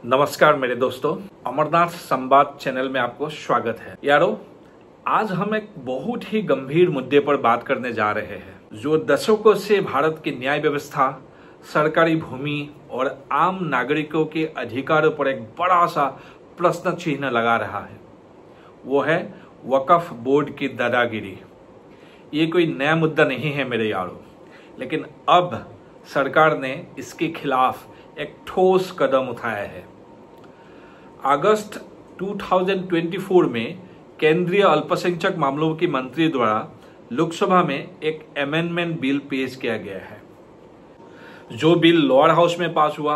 नमस्कार मेरे दोस्तों, अमरनाथ संवाद चैनल में आपको स्वागत है। यारो, आज हम एक बहुत ही गंभीर मुद्दे पर बात करने जा रहे हैं जो दशकों से भारत की न्याय व्यवस्था, सरकारी भूमि और आम नागरिकों के अधिकारों पर एक बड़ा सा प्रश्न चिन्ह लगा रहा है। वो है वक्फ बोर्ड की दादागिरी। ये कोई नया मुद्दा नहीं है मेरे यारों, लेकिन अब सरकार ने इसके खिलाफ एक ठोस कदम उठाया है। अगस्त 2024 में केंद्रीय अल्पसंख्यक मामलों के मंत्री द्वारा लोकसभा में एक अमेंडमेंट बिल पेश किया गया है। जो बिल लोअर हाउस में पास हुआ,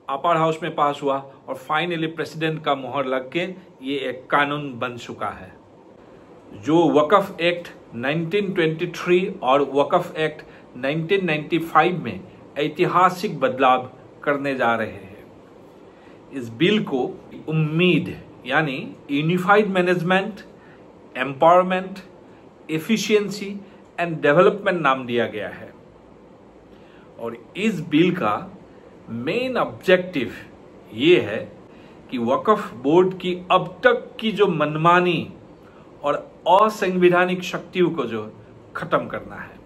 अपर हाउस में पास हुआ और फाइनली प्रेसिडेंट का मुहर लग के ये एक कानून बन चुका है। जो वक्फ एक्ट 1923 और वक्फ एक्ट 1995 में ऐतिहासिक बदलाव करने जा रहे हैं। इस बिल को उम्मीद यानी unified management, empowerment, efficiency and development नाम दिया गया है। और इस बिल का मेन ऑब्जेक्टिव ये है कि वक्फ बोर्ड की अब तक की जो मनमानी और असंवैधानिक शक्तियों को जो खत्म करना है।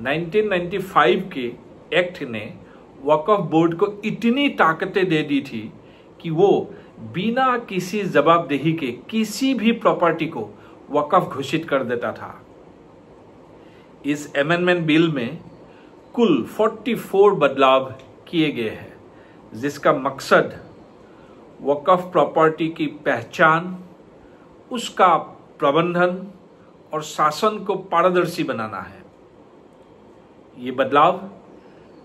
1995 के एक्ट ने वक्फ बोर्ड को इतनी ताकतें दे दी थी कि वो बिना किसी जवाबदेही के किसी भी प्रॉपर्टी को वक्फ घोषित कर देता था। इस अमेंडमेंट बिल में कुल 44 बदलाव किए गए हैं, जिसका मकसद वक्फ प्रॉपर्टी की पहचान, उसका प्रबंधन और शासन को पारदर्शी बनाना है। ये बदलाव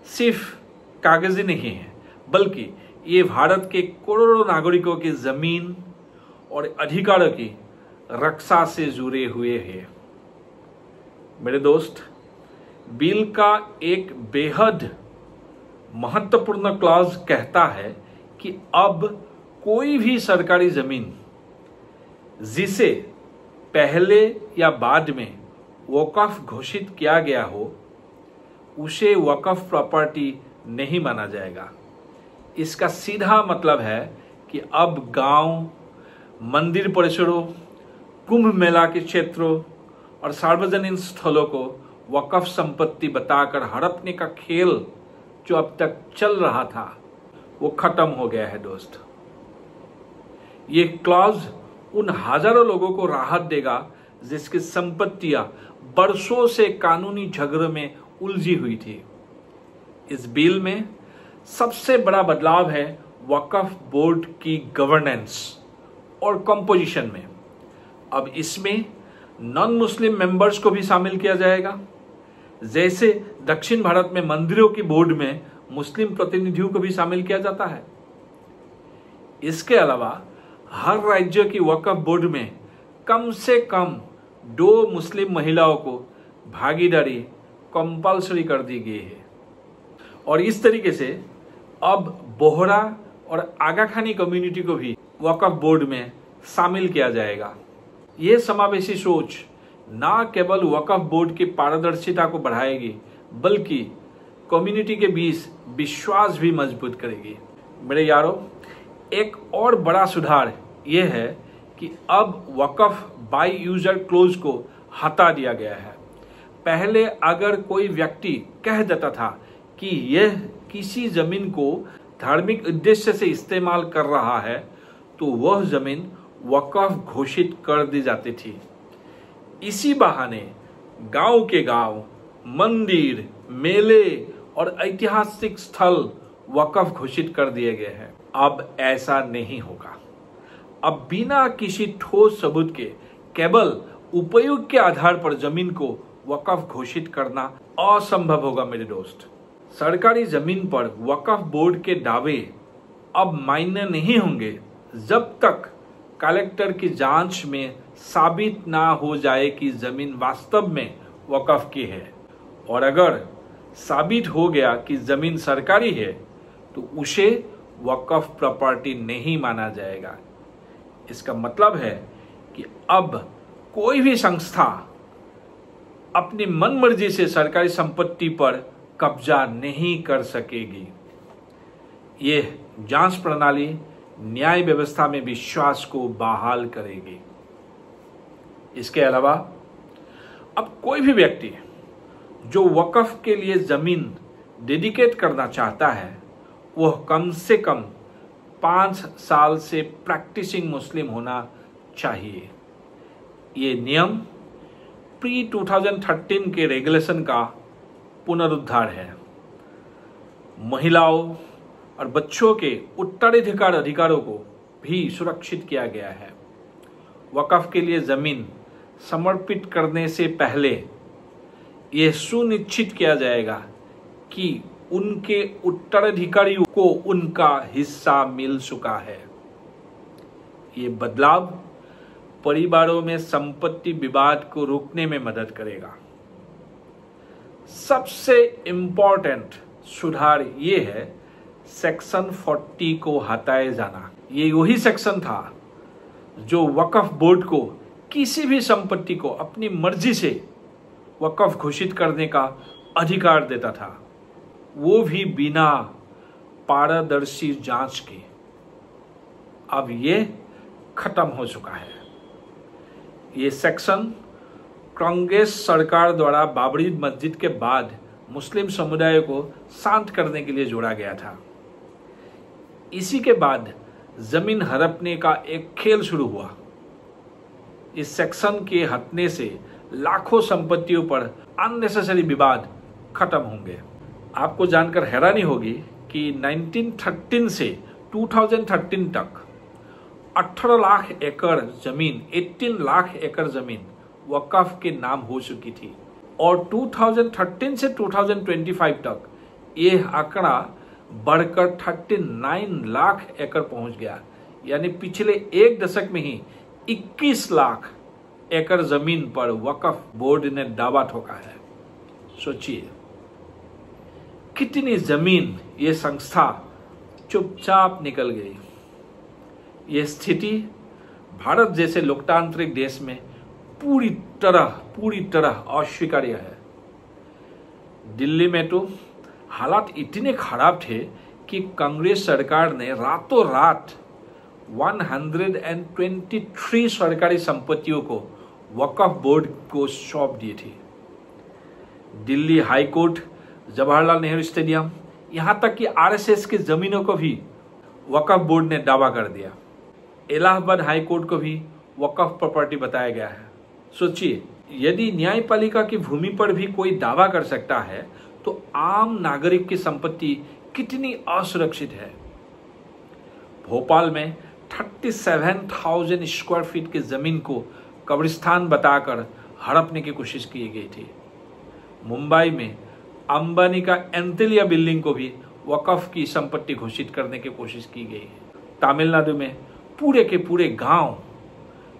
सिर्फ कागजी नहीं है, बल्कि ये भारत के करोड़ों नागरिकों की जमीन और अधिकारों की रक्षा से जुड़े हुए हैं। मेरे दोस्त, बिल का एक बेहद महत्वपूर्ण क्लॉज कहता है कि अब कोई भी सरकारी जमीन जिसे पहले या बाद में वक्फ घोषित किया गया हो, उसे वक्फ प्रॉपर्टी नहीं माना जाएगा। इसका सीधा मतलब है कि अब गांव, मंदिर परिसरों, कुंभ मेला के क्षेत्रों और सार्वजनिक स्थलों को वक्फ संपत्ति बताकर हड़पने का खेल जो अब तक चल रहा था, वो खत्म हो गया है दोस्त। ये क्लॉज उन हजारों लोगों को राहत देगा जिसकी संपत्तियां बरसों से कानूनी झगड़ों में उलझी हुई थी। इस बिल में सबसे बड़ा बदलाव है वक्फ बोर्ड की गवर्नेंस और कंपोजिशन में। अब इसमें नॉन मुस्लिम मेंबर्स को भी शामिल किया जाएगा। जैसे दक्षिण भारत में मंदिरों की बोर्ड में मुस्लिम प्रतिनिधियों को भी शामिल किया जाता है। इसके अलावा हर राज्य की वक्फ बोर्ड में कम से कम 2 मुस्लिम महिलाओं को भागीदारी कंपल्सरी कर दी गई है। और इस तरीके से अब बोहरा और आगाखानी कम्युनिटी को भी वक्फ बोर्ड में शामिल किया जाएगा। ये समावेशी सोच ना केवल वक्फ बोर्ड की पारदर्शिता को बढ़ाएगी, बल्कि कम्युनिटी के बीच विश्वास भी मजबूत करेगी। मेरे यारों, एक और बड़ा सुधार यह है कि अब वक्फ बाय यूजर क्लोज को हटा दिया गया है। पहले अगर कोई व्यक्ति कह देता था कि यह किसी जमीन को धार्मिक उद्देश्य से इस्तेमाल कर रहा है, तो वह जमीन वक्फ घोषित कर दी जाती थी। इसी बहाने गांव के गांव, मंदिर, मेले और ऐतिहासिक स्थल वक्फ घोषित कर दिए गए हैं। अब ऐसा नहीं होगा। अब बिना किसी ठोस सबूत के केवल उपयोग के आधार पर जमीन को वक्फ घोषित करना असंभव होगा। मेरे दोस्त, सरकारी जमीन पर वक्फ बोर्ड के दावे अब मायने नहीं होंगे जब तक कलेक्टर की जांच में साबित ना हो जाए कि जमीन वास्तव में वक्फ की है। और अगर साबित हो गया कि जमीन सरकारी है, तो उसे वक्फ प्रॉपर्टी नहीं माना जाएगा। इसका मतलब है कि अब कोई भी संस्था अपनी मनमर्जी से सरकारी संपत्ति पर कब्जा नहीं कर सकेगी। ये जांच प्रणाली न्याय व्यवस्था में विश्वास को बहाल करेगी। इसके अलावा अब कोई भी व्यक्ति जो वक्फ के लिए जमीन डेडिकेट करना चाहता है वह कम से कम 5 साल से प्रैक्टिसिंग मुस्लिम होना चाहिए। ये नियम प्री 2013 के रेगुलेशन का पुनरुद्धार है। महिलाओं और बच्चों के उत्तराधिकार अधिकारों को भी सुरक्षित किया गया है। वक्फ के लिए जमीन समर्पित करने से पहले यह सुनिश्चित किया जाएगा कि उनके उत्तराधिकारियों को उनका हिस्सा मिल चुका है। ये बदलाव परिवारों में संपत्ति विवाद को रोकने में मदद करेगा। सबसे इंपॉर्टेंट सुधार ये है सेक्शन 40 को हटाए जाना। ये वही सेक्शन था जो वक्फ बोर्ड को किसी भी संपत्ति को अपनी मर्जी से वक्फ घोषित करने का अधिकार देता था, वो भी बिना पारदर्शी जांच के। अब ये खत्म हो चुका है। ये सेक्शन कांग्रेस सरकार द्वारा बाबरी मस्जिद के बाद मुस्लिम समुदाय को शांत करने के लिए जोड़ा गया था। इसी के बाद जमीन हड़पने का एक खेल शुरू हुआ। इस सेक्शन के हटने से लाखों संपत्तियों पर अननेसेसरी विवाद खत्म होंगे। आपको जानकर हैरानी होगी कि 1913 से 2013 तक 18 लाख एकड़ जमीन 18 लाख एकड़ जमीन वक्फ के नाम हो चुकी थी और 2013 से 2025 तक यह आंकड़ा बढ़कर 39 लाख एकड़ पहुंच गया। यानी पिछले एक दशक में ही 21 लाख एकड़ जमीन पर वक्फ बोर्ड ने दावा ठोका है। सोचिए कितनी जमीन ये संस्था चुपचाप निकल गई। ये स्थिति भारत जैसे लोकतांत्रिक देश में पूरी तरह अस्वीकार्य है। दिल्ली में तो हालात इतने खराब थे कि कांग्रेस सरकार ने रातों रात 123 सरकारी संपत्तियों को वक्फ बोर्ड को सौंप दी थी। Delhi high court, Jawaharlal Nehru stadium, यहां तक कि आरएसएस की जमीनों को भी वक्फ बोर्ड ने दावा कर दिया। इलाहाबाद हाई कोर्ट को भी वक्फ प्रॉपर्टी बताया गया है। सोचिए यदि न्यायपालिका की भूमि पर भी कोई दावा कर सकता है तो आम नागरिक की संपत्ति कितनी असुरक्षित है। भोपाल में 37,000 स्क्वायर फीट की जमीन को कब्रिस्तान बताकर हड़पने की कोशिश की गई थी। मुंबई में अंबानी का एंटेलिया बिल्डिंग को भी वक्फ की संपत्ति घोषित करने की कोशिश की गई है। तमिलनाडु में पूरे के पूरे गांव,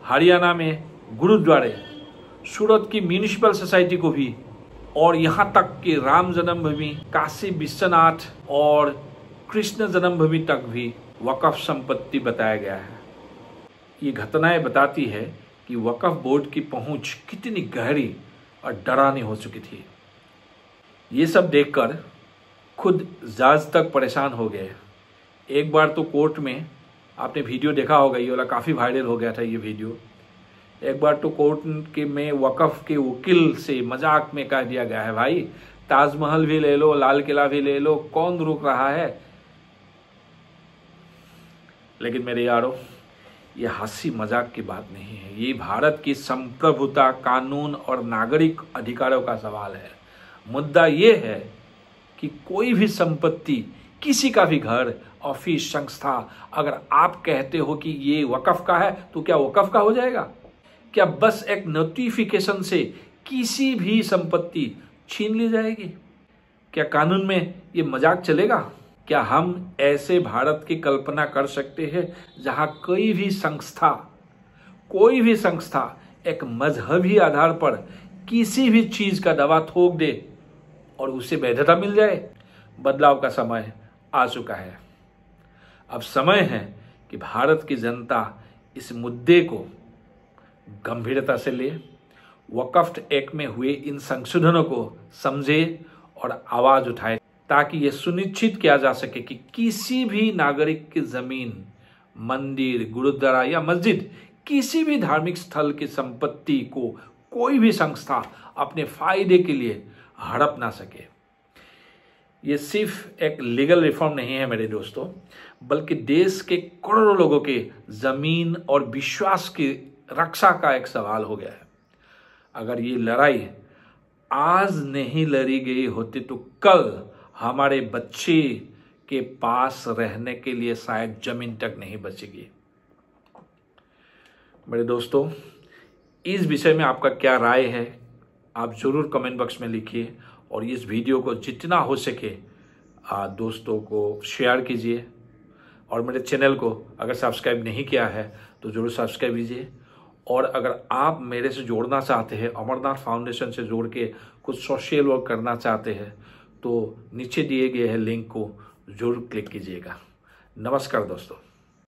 हरियाणा में गुरुद्वारे, सूरत की म्यूनिसिपल सोसाइटी को भी, और यहां तक कि राम जन्मभूमि, काशी विश्वनाथ और कृष्ण जन्मभूमि तक भी वक्फ संपत्ति बताया गया है। ये घटनाएं बताती है कि वक्फ बोर्ड की पहुंच कितनी गहरी और डरावनी हो चुकी थी। ये सब देखकर खुद जज तक परेशान हो गए। एक बार तो कोर्ट में, आपने वीडियो देखा होगा, ये वाला काफ़ी वायरल हो गया था ये वीडियो। एक बार तो कोर्ट के में वक्फ के वकील से मजाक में कह दिया गया है, भाई ताजमहल भी ले लो, लाल किला भी ले लो, कौन रोक रहा है। लेकिन मेरे यारों, ये हंसी मजाक की बात नहीं है। ये भारत की संप्रभुता, कानून और नागरिक अधिकारों का सवाल है। मुद्दा ये है कि कोई भी संपत्ति, किसी का भी घर, ऑफिस, संस्था, अगर आप कहते हो कि ये वक्फ का है तो क्या वक्फ का हो जाएगा? क्या बस एक नोटिफिकेशन से किसी भी संपत्ति छीन ली जाएगी? क्या कानून में ये मजाक चलेगा? क्या हम ऐसे भारत की कल्पना कर सकते हैं जहां कोई भी संस्था एक मजहबी आधार पर किसी भी चीज का दावा ठोक दे और उसे वैधता मिल जाए? बदलाव का समय आ चुका है। अब समय है कि भारत की जनता इस मुद्दे को गंभीरता से ले, वक्फ एक्ट में हुए इन संशोधनों को समझे और आवाज उठाए। ताकि यह सुनिश्चित किया जा सके कि किसी भी नागरिक की जमीन, मंदिर, गुरुद्वारा या मस्जिद, किसी भी धार्मिक स्थल की संपत्ति को कोई भी संस्था अपने फायदे के लिए हड़प ना सके। ये सिर्फ एक लीगल रिफॉर्म नहीं है मेरे दोस्तों, बल्कि देश के करोड़ों लोगों के जमीन और विश्वास की रक्षा का एक सवाल हो गया है। अगर ये लड़ाई आज नहीं लड़ी गई होती तो कल हमारे बच्चे के पास रहने के लिए शायद जमीन तक नहीं बचेगी। मेरे दोस्तों, इस विषय में आपका क्या राय है आप जरूर कमेंट बॉक्स में लिखिए और इस वीडियो को जितना हो सके दोस्तों को शेयर कीजिए और मेरे चैनल को अगर सब्सक्राइब नहीं किया है तो जरूर सब्सक्राइब कीजिए। और अगर आप मेरे से जोड़ना चाहते हैं, अमरनाथ फाउंडेशन से जोड़ के कुछ सोशल वर्क करना चाहते हैं तो नीचे दिए गए हैं लिंक को जरूर क्लिक कीजिएगा। नमस्कार दोस्तों।